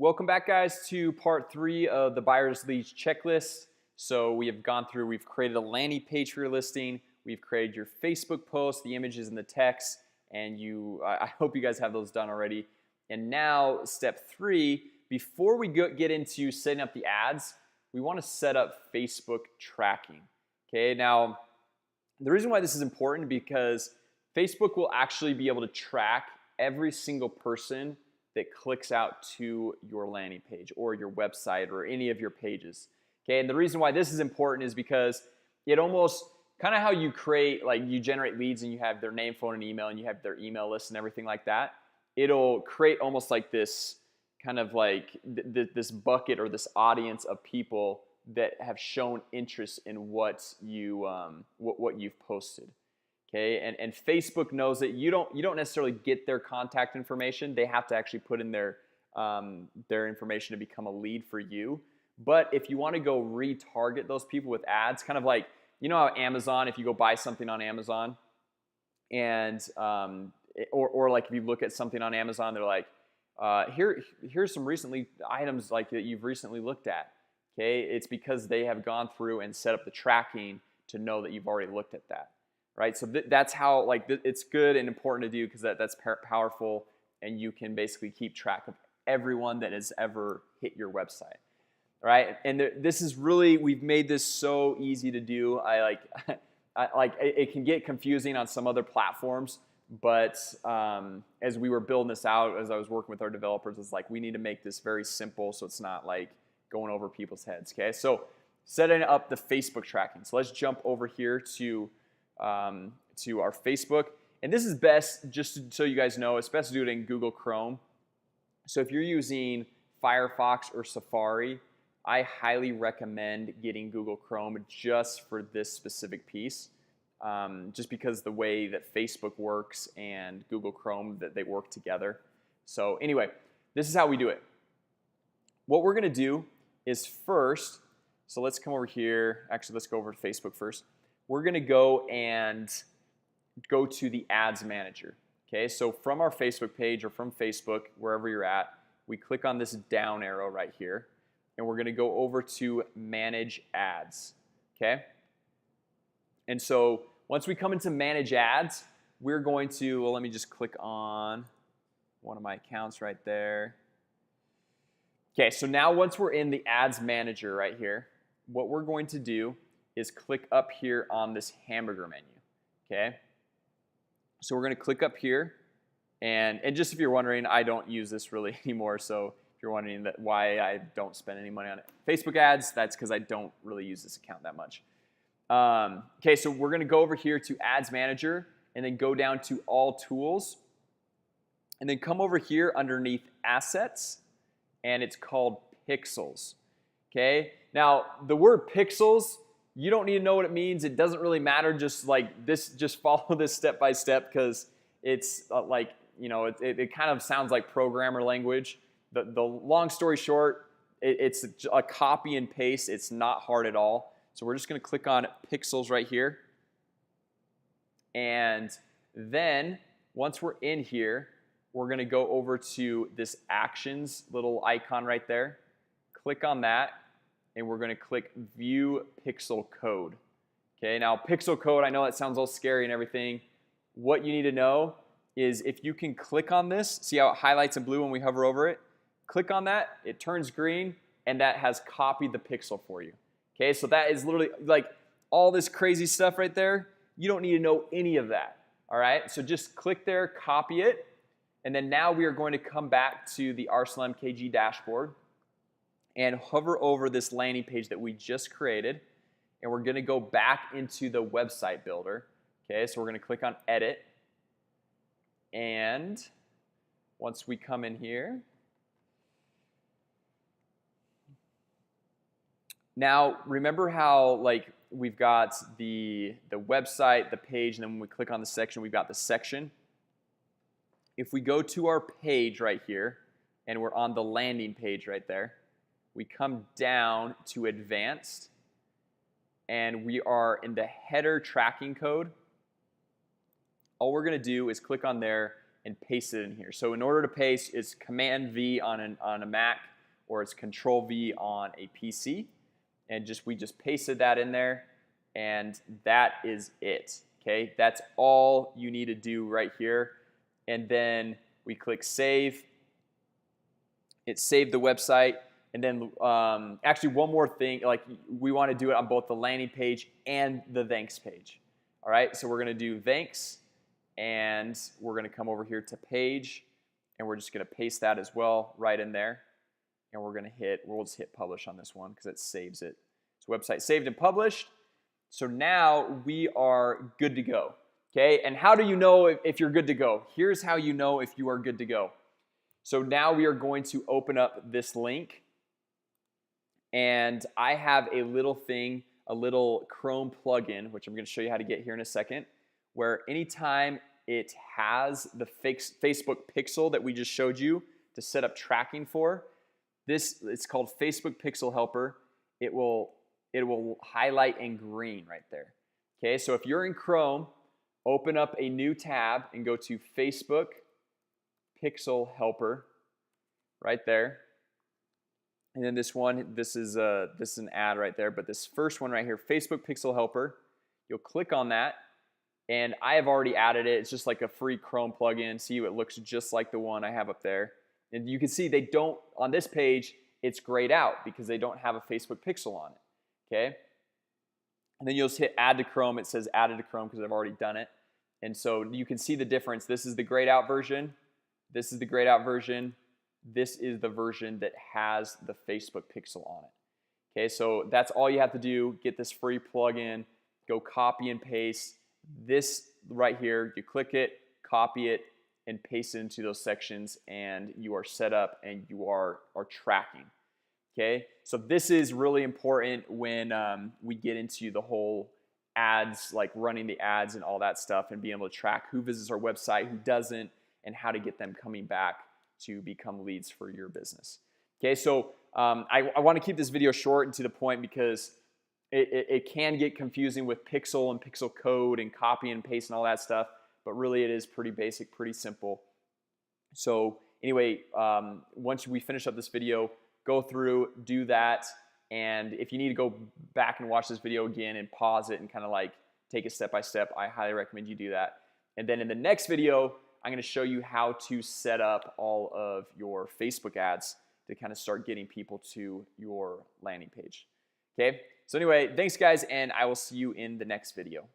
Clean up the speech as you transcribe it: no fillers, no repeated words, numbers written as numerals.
Welcome back, guys, to part 3 of the buyer's leads checklist. So we have gone through, we've created a landing page for your listing, we've created your Facebook post, the images and the text, and I hope you guys have those done already. And now step 3, before we get into setting up the ads, we want to set up Facebook tracking. Okay, now the reason why this is important because Facebook will actually be able to track every single person that clicks out to your landing page or your website or any of your pages. Okay, and the reason why this is important is because it almost kind of how you create, like you generate leads and you have their name, phone, and email, and you have their email list and everything like that. It'll create almost like this kind of like this bucket or this audience of people that have shown interest in what you've posted. Okay, and Facebook knows that you don't necessarily get their contact information. They have to actually put in their information to become a lead for you. But if you want to go retarget those people with ads, kind of like, you know how Amazon, if you go buy something on Amazon, and or like if you look at something on Amazon, they're like, here's some items like that you've recently looked at. Okay, it's because they have gone through and set up the tracking to know that you've already looked at that. Right, so that's how it's good and important to do because that's powerful, and you can basically keep track of everyone that has ever hit your website. Right, and this is really, we've made this so easy to do. It can get confusing on some other platforms, but as we were building this out, as I was working with our developers, it's like we need to make this very simple so it's not like going over people's heads. Okay, so setting up the Facebook tracking. So let's jump over here to our Facebook, and this is best, just so you guys know, it's best to do it in Google Chrome. So if you're using Firefox or Safari, I highly recommend getting Google Chrome just for this specific piece, just because the way that Facebook works and Google Chrome, that they work together. So anyway, this is how we do it. What we're gonna do is first, so let's come over here, actually let's go over to Facebook first. We're gonna go to the ads manager. Okay, so from our Facebook page or from Facebook, wherever you're at, we click on this down arrow right here, and we're gonna go over to manage ads. Okay, and so once we come into manage ads, we're going to, well, let me just click on one of my accounts right there. Okay, so now once we're in the ads manager right here, what we're going to do is click up here on this hamburger menu. Okay, so we're going to click up here, and just if you're wondering, I don't use this really anymore, so if you're wondering why I don't spend any money on it, Facebook ads, that's because I don't really use this account that much. Okay, so we're going to go over here to ads manager and then go down to all tools and then come over here underneath assets, and it's called pixels. Okay, now the word pixels, you don't need to know what it means. It doesn't really matter. Just like this, just follow this step by step because it's like, you know, it kind of sounds like programmer language. The long story short, it's a copy and paste. It's not hard at all. So we're just going to click on pixels right here. And then once we're in here, we're going to go over to this actions little icon right there. Click on that. And we're going to click view pixel code. Okay, now pixel code, I know that sounds all scary and everything. What you need to know is if you can click on this, see how it highlights in blue when we hover over it? Click on that, it turns green, and that has copied the pixel for you. Okay, so that is literally like all this crazy stuff right there. You don't need to know any of that. All right, so just click there, copy it, and then now we are going to come back to the Arsenal MKG dashboard and hover over this landing page that we just created, and we're going to go back into the website builder. Okay, so we're going to click on edit, and once we come in here, now remember how like we've got the website, the page, and then when we click on the section, we've got the section. If we go to our page right here, and we're on the landing page right there, we come down to advanced, and we are in the header tracking code. All we're going to do is click on there, and paste it in here. So in order to paste, it's Command V on a Mac, or it's Control V on a PC, and we just pasted that in there, and that is it. Okay, that's all you need to do right here. And then we click save. It saved the website. And then actually one more thing, like we want to do it on both the landing page and the thanks page. All right, so we're gonna do thanks, and we're gonna come over here to page, and we're just gonna paste that as well right in there. And we'll just hit publish on this one because it saves it. So website saved and published. So now we are good to go. Okay, and how do you know if you're good to go? Here's how you know if you are good to go. So now we are going to open up this link, and I have a little thing, a little Chrome plugin, which I'm going to show you how to get here in a second, where anytime it has the Facebook pixel that we just showed you to set up tracking for, it's called Facebook Pixel Helper. It will highlight in green right there. Okay, so if you're in Chrome, open up a new tab and go to Facebook Pixel Helper right there. And then this is an ad right there, but this first one right here, Facebook Pixel Helper, you'll click on that, and I have already added it. It's just like a free Chrome plugin. See, it looks just like the one I have up there. And you can see they don't, on this page, it's grayed out because they don't have a Facebook pixel on it, okay? And then you'll just hit add to Chrome. It says added to Chrome because I've already done it. And so you can see the difference. This is the grayed out version. This is the grayed out version. This is the version that has the Facebook pixel on it. Okay, so that's all you have to do. Get this free plugin, go copy and paste this right here. You click it, copy it, and paste it into those sections, and you are set up and you are tracking. Okay, so this is really important when we get into the whole ads, like running the ads and all that stuff, and being able to track who visits our website, who doesn't, and how to get them coming back to become leads for your business. Okay, so I want to keep this video short and to the point because it can get confusing with pixel and pixel code and copy and paste and all that stuff, but really it is pretty basic, pretty simple. So anyway, once we finish up this video, go through, do that, and if you need to go back and watch this video again and pause it and kind of like take it step by step, I highly recommend you do that. And then in the next video, I'm going to show you how to set up all of your Facebook ads to kind of start getting people to your landing page. Okay, so anyway, thanks guys, and I will see you in the next video.